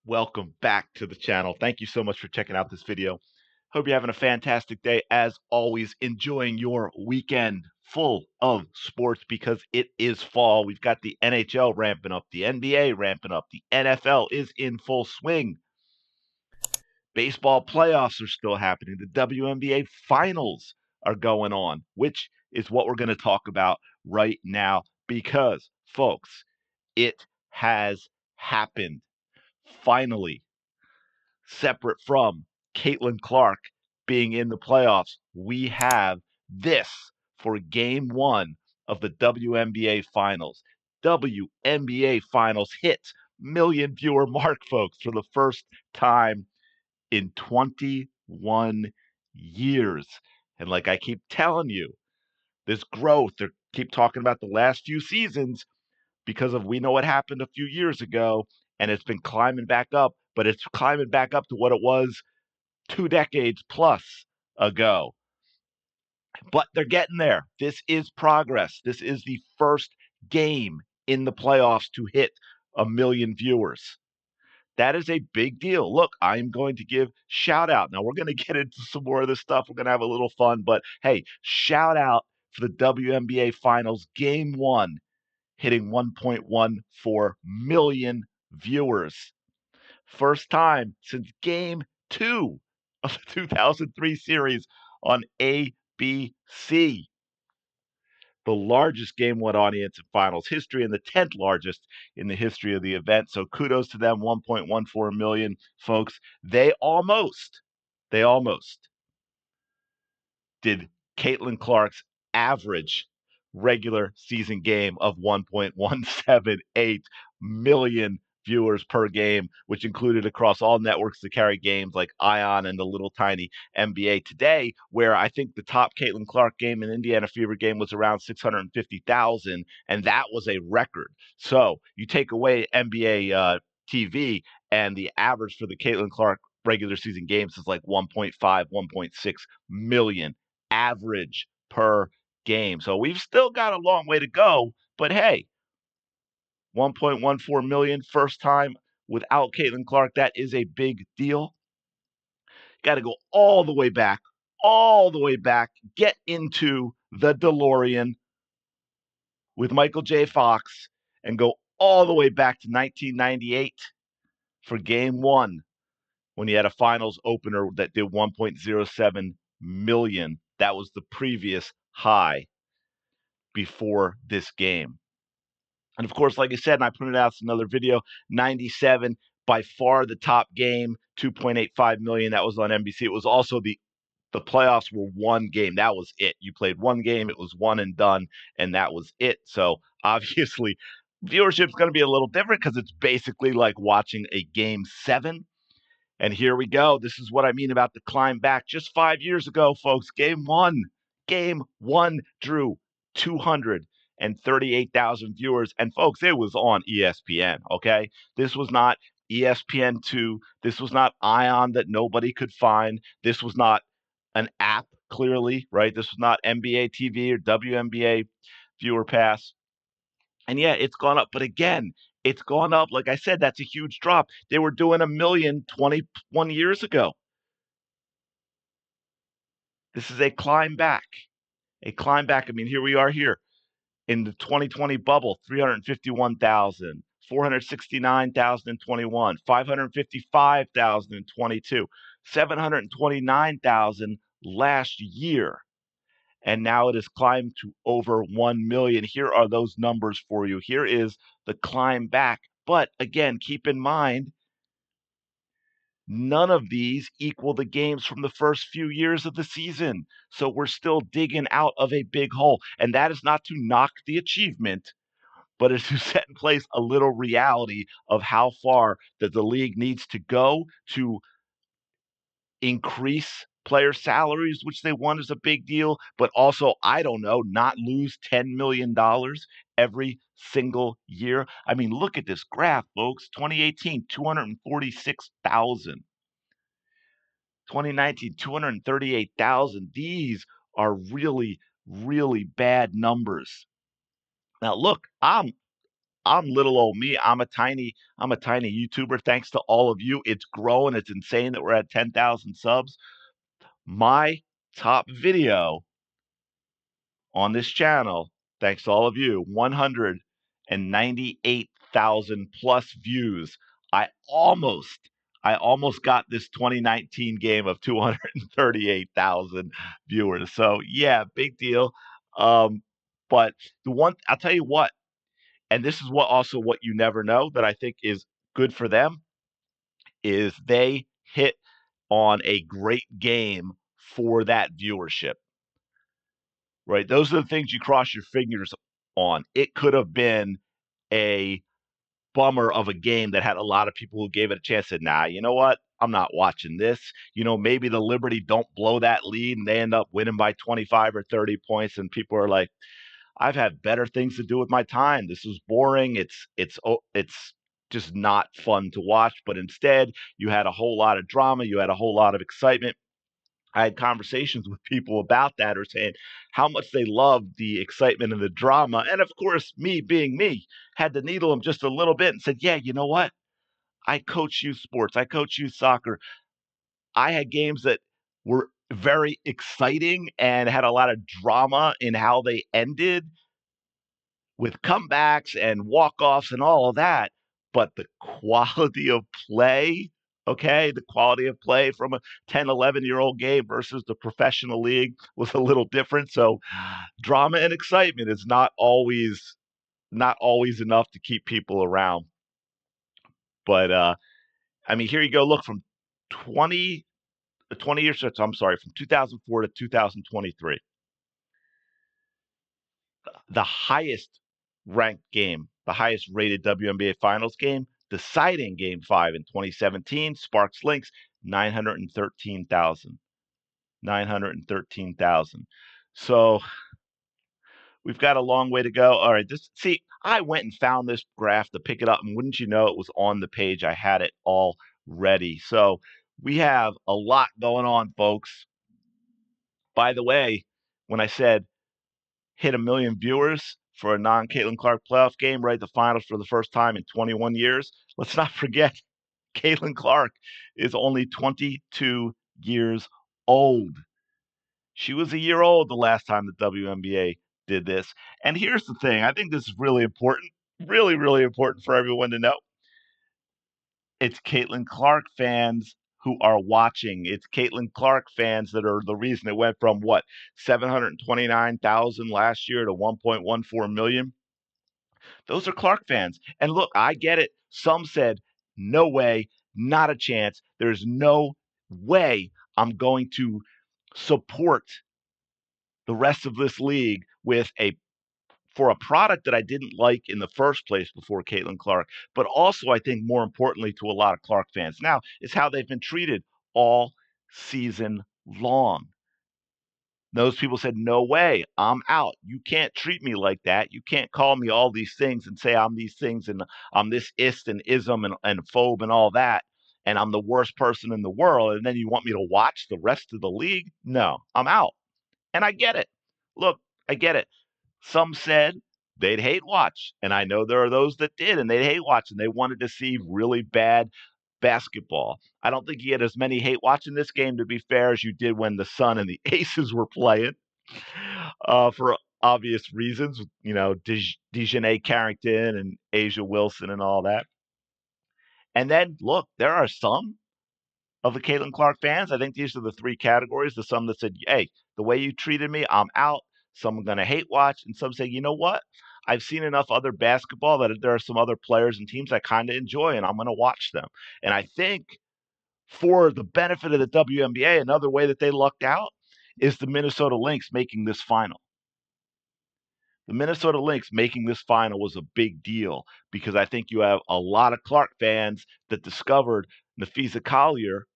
Welcome back to the channel. Thank you so much for checking out this video. Hope you're having a fantastic day. As always, enjoying your weekend full of sports because it is fall. We've got the NHL ramping up, the NBA ramping up, the NFL is in full swing. Baseball playoffs are still happening. The WNBA finals are going on, which is what we're going to talk about right now because, folks, it has happened. Finally, separate from Caitlin Clark being in the playoffs, we have this for game one of the WNBA finals. WNBA finals hits million viewer mark, folks, for the first time in 21 years. And like I keep telling you, this growth, they keep talking about the last few seasons because of we know what happened a few years ago, and it's been climbing back up, but it's climbing back up to what it was 2 decades plus ago. But they're getting there. This is progress. This is the first game in the playoffs to hit a million viewers. That is a big deal. Look, I'm going to give shout out. Now we're going to get into some more of this stuff. We're going to have a little fun, but hey, shout out for the WNBA Finals Game 1 hitting 1.14 million viewers. First time since Game 2 of the 2003 series on ABC. The largest Game 1 audience in finals history and the 10th largest in the history of the event. So kudos to them, 1.14 million folks. They almost did Caitlin Clark's average regular season game of 1.178 million viewers per game, which included across all networks that carry games like Ion and the little tiny NBA Today, where I think the top Caitlin Clark game in Indiana Fever game was around 650,000, and that was a record. So you take away NBA TV, and the average for the Caitlin Clark regular season games is like 1.5, 1.6 million average per game. So we've still got a long way to go, but hey, 1.14 million first time without Caitlin Clark, that is a big deal. Got to go all the way back, get into the DeLorean with Michael J. Fox and go all the way back to 1998 for game one when he had a finals opener that did 1.07 million. That was the previous high before this game. And of course, like I said, and I pointed out in another video, 97, by far the top game, 2.85 million. That was on NBC. It was also the playoffs were one game. That was it. You played one game, it was one and done, and that was it. So obviously, viewership's going to be a little different because it's basically like watching a game 7. And here we go. This is what I mean about the climb back. Just 5 years ago, folks, game one drew 238,000 viewers. And folks, it was on ESPN, okay? This was not ESPN2. This was not Ion that nobody could find. This was not an app, clearly, right? This was not NBA TV or WNBA Viewer Pass. And yeah, it's gone up. But again, it's gone up. Like I said, that's a huge drop. They were doing 1 million 21 years ago. This is a climb back. A climb back. I mean, here we are here in the 2020 bubble, 351,000, 469,000 in 21, 555,000 in 22, 729,000 last year. And now it has climbed to over 1 million. Here are those numbers for you. Here is the climb back. But again, keep in mind, none of these equal the games from the first few years of the season. So we're still digging out of a big hole. And that is not to knock the achievement, but it's to set in place a little reality of how far that the league needs to go to increase player salaries, which they want is a big deal, but also, I don't know, not lose $10 million every single year. I mean, look at this graph, folks. 2018, 246,000. 2019, 238,000. These are really, really bad numbers. Now, look, I'm I'm little old me. I'm a tiny YouTuber. Thanks to all of you. It's growing. It's insane that we're at 10,000 subs. My top video on this channel, thanks to all of you, 198,000 plus views. I almost I almost got this 2019 game of 238,000 viewers. So yeah, big deal. Um, but the one I'll tell you what, and this is what you never know that I think is good for them is they hit on a great game for that viewership. Right? Those are the things you cross your fingers on. It could have been a bummer of a game that had a lot of people who gave it a chance said, nah, you know what? I'm not watching this. Maybe the Liberty don't blow that lead and they end up winning by 25 or 30 points. And people are like, I've had better things to do with my time. This is boring. It's just not fun to watch. But instead, you had a whole lot of drama. You had a whole lot of excitement. I had conversations with people about that or saying how much they loved the excitement and the drama. And of course, me being me, had to needle them just a little bit and said, yeah, you know what? I coach youth sports. I coach youth soccer. I had games that were very exciting and had a lot of drama in how they ended with comebacks and walk-offs and all of that, but the quality of play, okay, the quality of play from a 10, 11-year-old game versus the professional league was a little different. So drama and excitement is not always enough to keep people around. But I mean, here you go. Look, from 20 years, I'm sorry, from 2004 to 2023, the highest ranked game, the highest rated WNBA Finals game, deciding Game 5 in 2017, Sparks Lynx, 913,000. 913,000. So we've got a long way to go. All right, I went and found this graph to pick it up, and wouldn't you know, it was on the page. I had it all ready. So we have a lot going on, folks. By the way, when I said hit 1 million viewers for a non-Caitlin Clark playoff game, right? The finals for the first time in 21 years. Let's not forget, Caitlin Clark is only 22 years old. She was a year old the last time the WNBA did this. And here's the thing. I think this is really important, really, really important for everyone to know. It's Caitlin Clark fans who are watching. It's Caitlin Clark fans that are the reason it went from 729,000 last year to 1.14 million. Those are Clark fans. And look, I get it. Some said, no way, not a chance. There's no way I'm going to support the rest of this league for a product that I didn't like in the first place before Caitlin Clark, but also I think more importantly to a lot of Clark fans now is how they've been treated all season long. Those people said, no way, I'm out. You can't treat me like that. You can't call me all these things and say I'm these things and I'm this ist and ism and phobe and all that. And I'm the worst person in the world. And then you want me to watch the rest of the league? No, I'm out. And I get it. Look, I get it. Some said they'd hate watch. And I know there are those that did, and they'd hate watch, and they wanted to see really bad basketball. I don't think you had as many hate watching this game, to be fair, as you did when the Sun and the Aces were playing, for obvious reasons. Dejanay Carrington and Asia Wilson and all that. And then, look, there are some of the Caitlin Clark fans. I think these are the three categories. The some that said, hey, the way you treated me, I'm out. Some are going to hate watch. And some say, you know what? I've seen enough other basketball that there are some other players and teams I kind of enjoy, and I'm going to watch them. And I think for the benefit of the WNBA, another way that they lucked out is the Minnesota Lynx making this final. The Minnesota Lynx making this final was a big deal because I think you have a lot of Clark fans that discovered Napheesa Collier,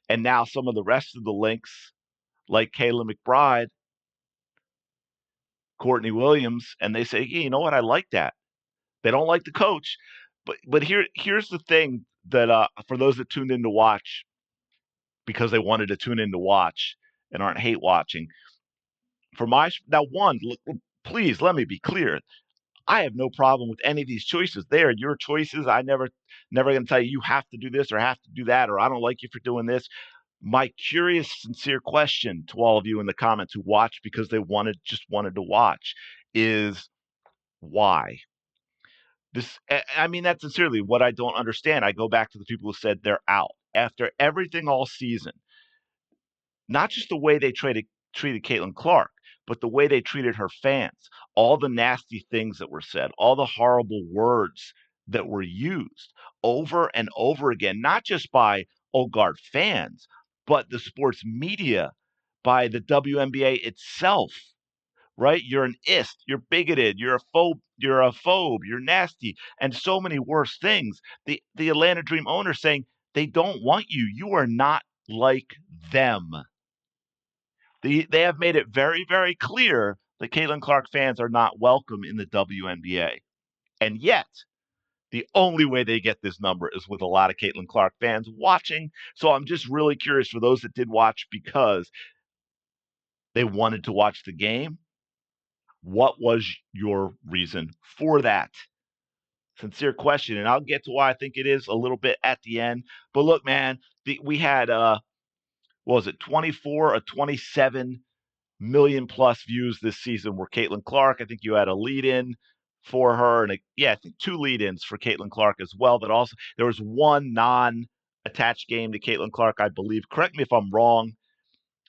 and now some of the rest of the Lynx, like Kayla McBride, Courtney Williams, and they say, hey, you know what? I like that. They don't like the coach, but here's the thing that for those that tuned in to watch because they wanted to tune in to watch and aren't hate watching. Please let me be clear. I have no problem with any of these choices. They are your choices. I never going to tell you have to do this or have to do that, or I don't like you for doing this. My curious, sincere question to all of you in the comments who watched because they just wanted to watch is why? I mean that sincerely. What I don't understand, I go back to the people who said they're out after everything all season. Not just the way they treated Caitlin Clark, but the way they treated her fans, all the nasty things that were said, all the horrible words that were used over and over again, not just by Old Guard fans, but the sports media, by the WNBA itself, right? You're an ist, you're bigoted, you're a phobe, you're nasty, and so many worse things. The Atlanta Dream owner saying they don't want you. You are not like them. They have made it very, very clear that Caitlin Clark fans are not welcome in the WNBA. And yet, the only way they get this number is with a lot of Caitlin Clark fans watching. So I'm just really curious for those that did watch because they wanted to watch the game. What was your reason for that? Sincere question, and I'll get to why I think it is a little bit at the end. But look, man, we had what was it, 24 or 27 million plus views this season were Caitlin Clark. I think you had a lead in for her, and I think 2 lead ins for Caitlin Clark as well. That also there was one non-attached game to Caitlin Clark, I believe. Correct me if I'm wrong.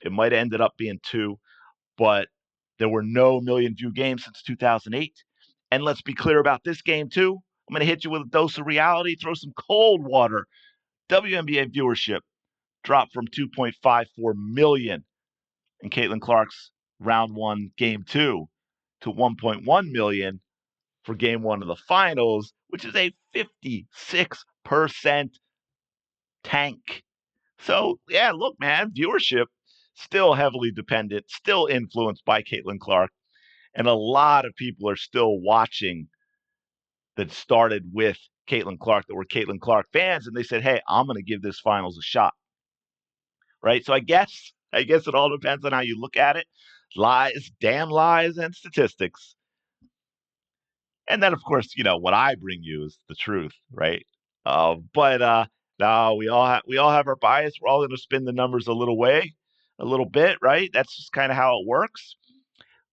It might have ended up being 2, but there were no million view games since 2008. And let's be clear about this game too. I'm going to hit you with a dose of reality, throw some cold water. WNBA viewership dropped from 2.54 million in Caitlin Clark's round 1, game 2 to 1.1 million for game 1 of the finals, which is a 56% tank. So, yeah, look, man, viewership still heavily dependent, still influenced by Caitlin Clark. And a lot of people are still watching that started with Caitlin Clark, that were Caitlin Clark fans, and they said, hey, I'm going to give this finals a shot. Right? So I guess it all depends on how you look at it. Lies, damn lies, and statistics. And then, of course, what I bring you is the truth, right? But no, we all have our bias. We're all going to spin the numbers a little bit, right? That's just kind of how it works.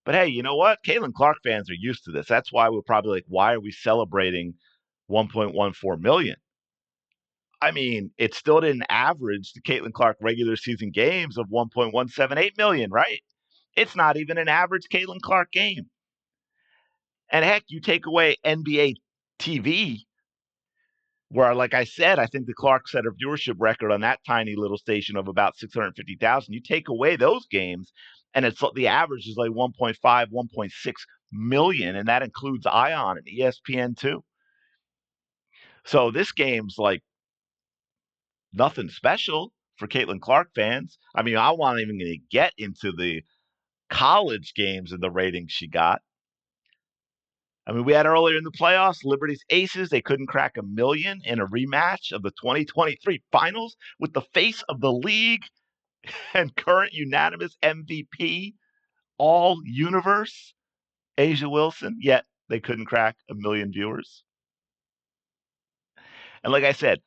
But hey, you know what? Caitlin Clark fans are used to this. That's why we're probably like, why are we celebrating 1.14 million? I mean, it still didn't average the Caitlin Clark regular season games of 1.178 million, right? It's not even an average Caitlin Clark game. And heck, you take away NBA TV, where, like I said, I think the Clark set a viewership record on that tiny little station of about 650,000. You take away those games, and the average is like 1.5, 1.6 million, and that includes Ion and ESPN too. So this game's like nothing special for Caitlin Clark fans. I mean, I wasn't even going to get into the college games and the ratings she got. I mean, we had earlier in the playoffs, Liberty's Aces, they couldn't crack 1 million in a rematch of the 2023 finals with the face of the league and current unanimous MVP, all universe, Asia Wilson, yet they couldn't crack 1 million viewers. And like I said,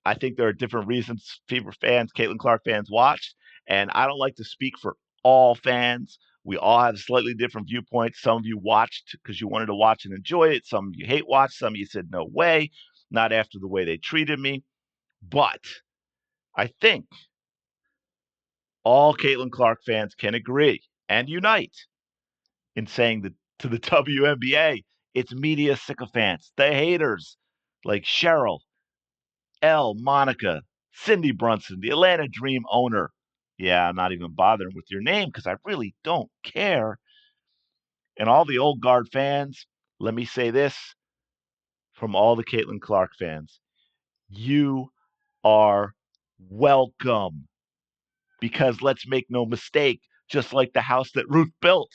I think there are different reasons Fever fans, Caitlin Clark fans watched, and I don't like to speak for all fans. We all have slightly different viewpoints. Some of you watched because you wanted to watch and enjoy it. Some of you hate watch. Some of you said, no way, not after the way they treated me. But I think all Caitlin Clark fans can agree and unite in saying that to the WNBA, it's media sycophants, the haters like Cheryl, Elle, Monica, Cindy Brunson, the Atlanta Dream owner. Yeah, I'm not even bothering with your name because I really don't care. And all the old guard fans, let me say this from all the Caitlin Clark fans. You are welcome. Because let's make no mistake, just like the house that Ruth built.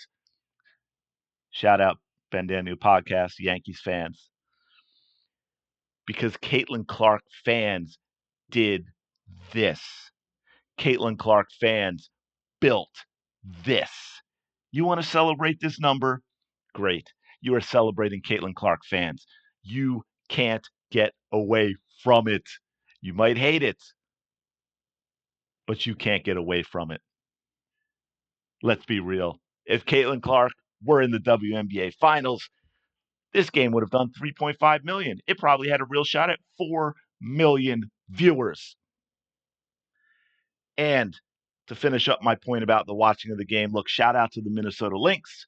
Shout out Ben Daniel Podcast, Yankees fans. Because Caitlin Clark fans did this. Caitlin Clark fans built this. You want to celebrate this number? Great. you are celebrating Caitlin Clark fans. You can't get away from it. You might hate it, but you can't get away from it. Let's be real. If Caitlin Clark were in the WNBA finals, this game would have done 3.5 million. It probably had a real shot at 4 million viewers. And to finish up my point about the watching of the game, look, shout out to the Minnesota Lynx.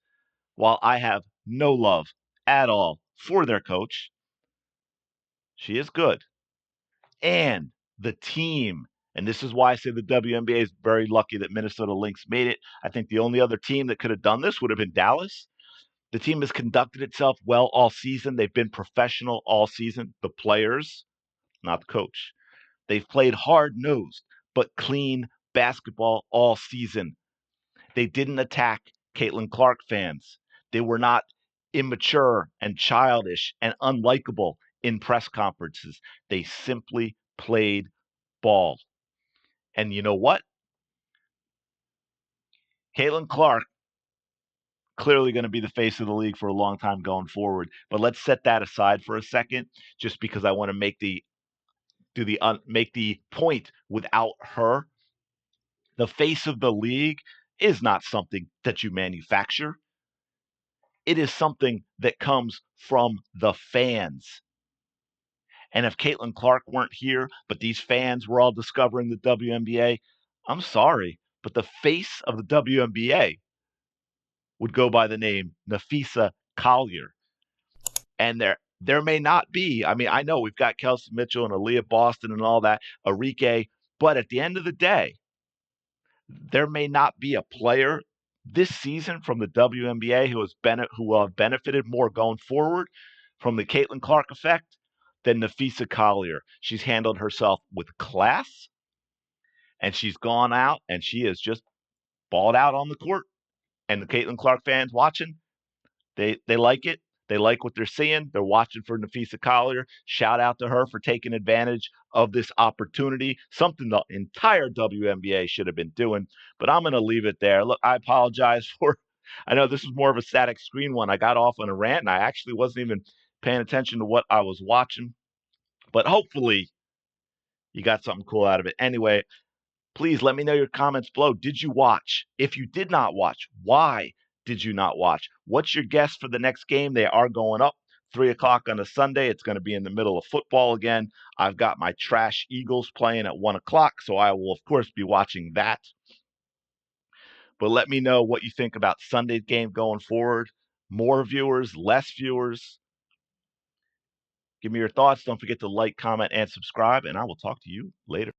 While I have no love at all for their coach, she is good. And the team, and this is why I say the WNBA is very lucky that Minnesota Lynx made it. I think the only other team that could have done this would have been Dallas. The team has conducted itself well all season. They've been professional all season. The players, not the coach. They've played hard-nosed but clean basketball all season. They didn't attack Caitlin Clark fans. They were not immature and childish and unlikable in press conferences. They simply played ball. And you know what? Caitlin Clark clearly going to be the face of the league for a long time going forward. But let's set that aside for a second, just because I want to make the point without her. The face of the league is not something that you manufacture. It is something that comes from the fans. And if Caitlin Clark weren't here, but these fans were all discovering the WNBA, I'm sorry, but the face of the WNBA would go by the name Napheesa Collier. And there may not be. I mean, I know we've got Kelsey Mitchell and Aaliyah Boston and all that, Arike, but at the end of the day, there may not be a player this season from the WNBA who will have benefited more going forward from the Caitlin Clark effect than Napheesa Collier. She's handled herself with class, and she's gone out and she has just balled out on the court. And the Caitlin Clark fans watching, they like it. They like what they're seeing. They're watching for Napheesa Collier. Shout out to her for taking advantage of this opportunity, something the entire WNBA should have been doing. But I'm going to leave it there. Look, I apologize for. I know this was more of a static screen one. I got off on a rant, and I actually wasn't even paying attention to what I was watching. But hopefully, you got something cool out of it. Anyway, please let me know your comments below. Did you watch? If you did not watch, why did you not watch? What's your guess for the next game? They are going up 3 o'clock on a Sunday. It's going to be in the middle of football again. I've got my trash Eagles playing at 1 o'clock, so I will, of course, be watching that. But let me know what you think about Sunday's game going forward. More viewers, less viewers. Give me your thoughts. Don't forget to like, comment, and subscribe, and I will talk to you later.